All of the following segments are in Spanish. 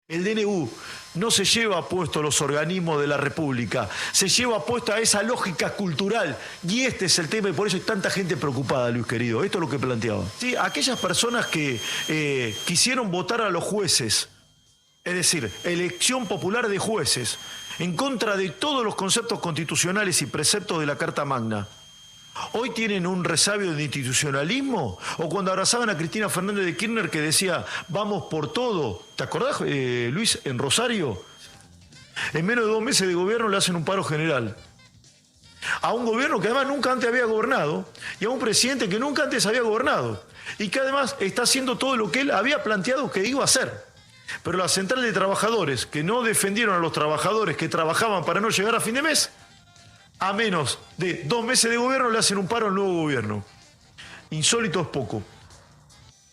El DNU no se lleva puesto a los organismos de la República, se lleva puesta a esa lógica cultural. Y este es el tema y por eso hay tanta gente preocupada, Luis querido. Esto es lo que planteaba. Sí, aquellas personas que quisieron votar a los jueces, es decir, elección popular de jueces, en contra de todos los conceptos constitucionales y preceptos de la Carta Magna, ¿hoy tienen un resabio de institucionalismo? O cuando abrazaban a Cristina Fernández de Kirchner que decía, vamos por todo. ¿Te acordás, Luis, en Rosario? En menos de 2 meses de gobierno le hacen un paro general. A un gobierno que además nunca antes había gobernado y a un presidente que nunca antes había gobernado y que además está haciendo todo lo que él había planteado que iba a hacer. Pero la central de trabajadores que no defendieron a los trabajadores que trabajaban para no llegar a fin de mes, a menos de 2 meses de gobierno le hacen un paro al nuevo gobierno. Insólito es poco.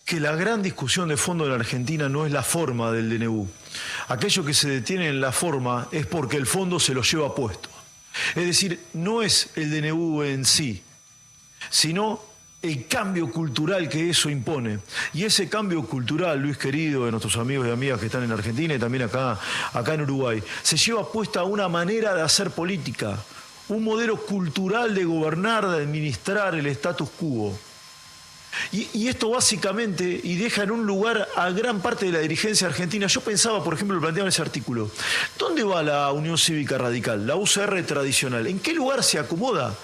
Que la gran discusión de fondo en la Argentina no es la forma del DNU. Aquello que se detiene en la forma es porque el fondo se lo lleva puesto. Es decir, no es el DNU en sí, sino el cambio cultural que eso impone. Y ese cambio cultural, Luis querido, de nuestros amigos y amigas que están en Argentina y también acá en Uruguay, se lleva puesta una manera de hacer política, un modelo cultural de gobernar, de administrar el status quo. Y esto básicamente, y deja en un lugar a gran parte de la dirigencia argentina. Yo pensaba, por ejemplo, lo planteaba en ese artículo, ¿dónde va la Unión Cívica Radical, la UCR tradicional? ¿En qué lugar se acomoda?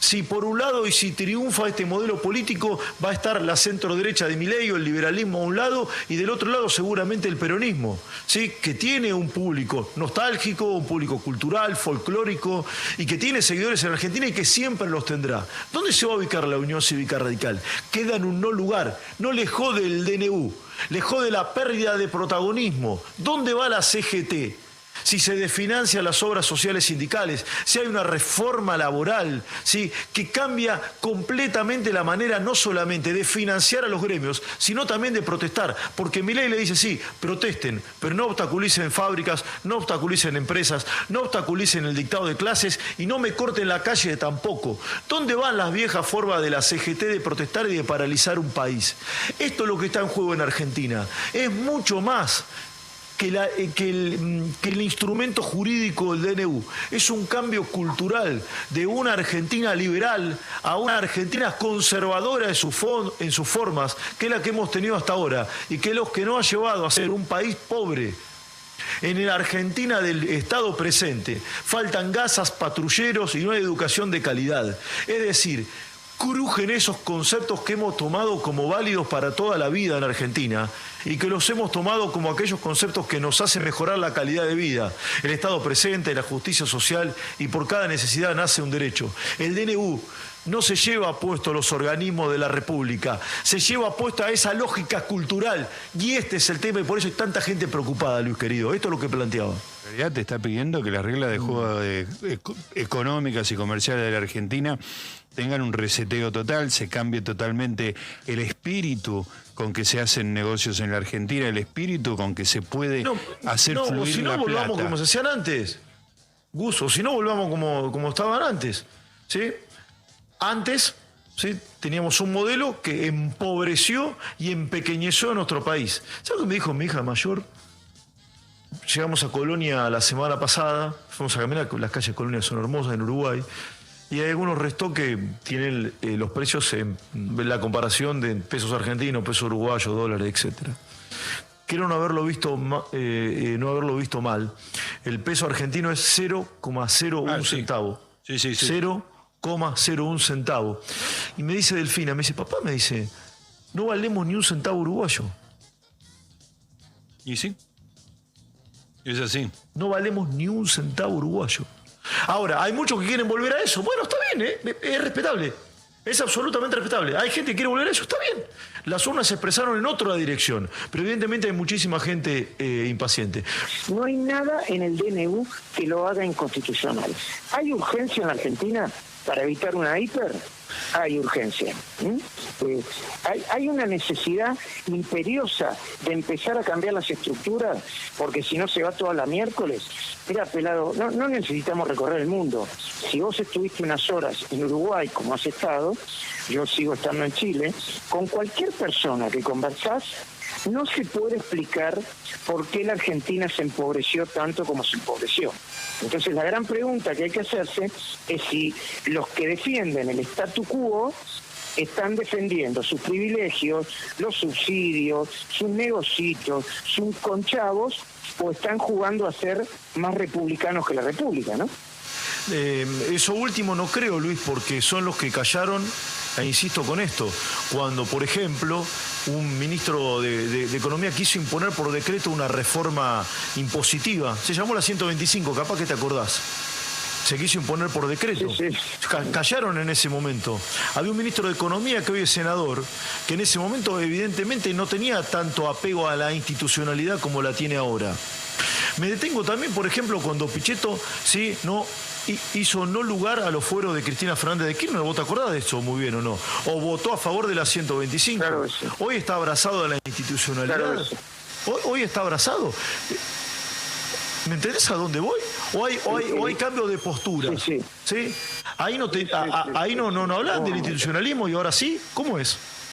Si por un lado y si triunfa este modelo político va a estar la centro derecha de Milei o el liberalismo a un lado y del otro lado seguramente el peronismo, ¿sí? Que tiene un público nostálgico, un público cultural, folclórico y que tiene seguidores en Argentina y que siempre los tendrá. ¿Dónde se va a ubicar la Unión Cívica Radical? Queda en un no lugar, no le jode el DNU, le jode la pérdida de protagonismo. ¿Dónde va la CGT? Si se desfinancian las obras sociales sindicales, si hay una reforma laboral, ¿sí? Que cambia completamente la manera no solamente de financiar a los gremios, sino también de protestar. Porque Milei le dice, sí, protesten, pero no obstaculicen fábricas, no obstaculicen empresas, no obstaculicen el dictado de clases y no me corten la calle tampoco. ¿Dónde van las viejas formas de la CGT de protestar y de paralizar un país? Esto es lo que está en juego en Argentina. Es mucho más que el instrumento jurídico del DNU. Es un cambio cultural de una Argentina liberal a una Argentina conservadora en sus formas, que es la que hemos tenido hasta ahora, y que es lo que nos ha llevado a ser un país pobre. En la Argentina del Estado presente faltan gasas, patrulleros y no hay educación de calidad. Es decir, crujen esos conceptos que hemos tomado como válidos para toda la vida en Argentina y que los hemos tomado como aquellos conceptos que nos hacen mejorar la calidad de vida. El Estado presente, la justicia social y por cada necesidad nace un derecho. El DNU no se lleva puesto a los organismos de la República, se lleva puesta a esa lógica cultural y este es el tema y por eso hay tanta gente preocupada, Luis querido. Esto es lo que planteaba. En realidad te está pidiendo que las reglas de juego económicas y comerciales de la Argentina tengan un reseteo total, se cambie totalmente el espíritu con que se hacen negocios en la Argentina, el espíritu con que se puede hacer fluir si no, la plata. volvamos como se hacían antes, Gus, o si no, volvamos como estaban antes, ¿sí? Antes, ¿sí? Teníamos un modelo que empobreció y empequeñeció a nuestro país. ¿Sabes lo que me dijo mi hija mayor? Llegamos a Colonia la semana pasada, fuimos a caminar, las calles de Colonia son hermosas en Uruguay, y hay algunos restos que tienen los precios en la comparación de pesos argentinos, pesos uruguayos, dólares, etc. Quiero no haberlo visto mal. El peso argentino es 0,01 centavo. Sí. 0,01 centavo. Y me dice Delfina, me dice, papá, me dice, no valemos ni un centavo uruguayo. ¿Y sí? Es así. No valemos ni un centavo uruguayo. Ahora, hay muchos que quieren volver a eso. Bueno, está bien, es respetable. Es absolutamente respetable. Hay gente que quiere volver a eso, está bien. Las urnas se expresaron en otra dirección, pero evidentemente hay muchísima gente impaciente. No hay nada en el DNU que lo haga inconstitucional. ¿Hay urgencia en la Argentina para evitar una hiper? Hay urgencia. Hay una necesidad imperiosa de empezar a cambiar las estructuras, porque si no se va toda la miércoles. Mira, pelado, no necesitamos recorrer el mundo. Si vos estuviste unas horas en Uruguay, como has estado, yo sigo estando en Chile, con cualquier persona que conversás, no se puede explicar por qué la Argentina se empobreció tanto como se empobreció. Entonces la gran pregunta que hay que hacerse es si los que defienden el statu quo están defendiendo sus privilegios, los subsidios, sus negocios, sus conchavos, o están jugando a ser más republicanos que la República, ¿no? Eso último no creo, Luis, porque son los que callaron, e insisto con esto, cuando, por ejemplo, un ministro de Economía quiso imponer por decreto una reforma impositiva, se llamó la 125, capaz que te acordás. Se quiso imponer por decreto. Sí, sí. Callaron en ese momento. Había un ministro de Economía que hoy es senador, que en ese momento evidentemente no tenía tanto apego a la institucionalidad como la tiene ahora. Me detengo también, por ejemplo, cuando Pichetto hizo no lugar a los fueros de Cristina Fernández de Kirchner. ¿Vos te acordás de eso muy bien o no? ¿O votó a favor de la 125? Claro que sí. Hoy está abrazado de la institucionalidad. Claro que sí. Hoy está abrazado. ¿Me entendés a dónde voy? ¿O hay cambio de postura? Sí, sí. ¿Sí? Ahí no hablan del institucionalismo y ahora sí. ¿Cómo es?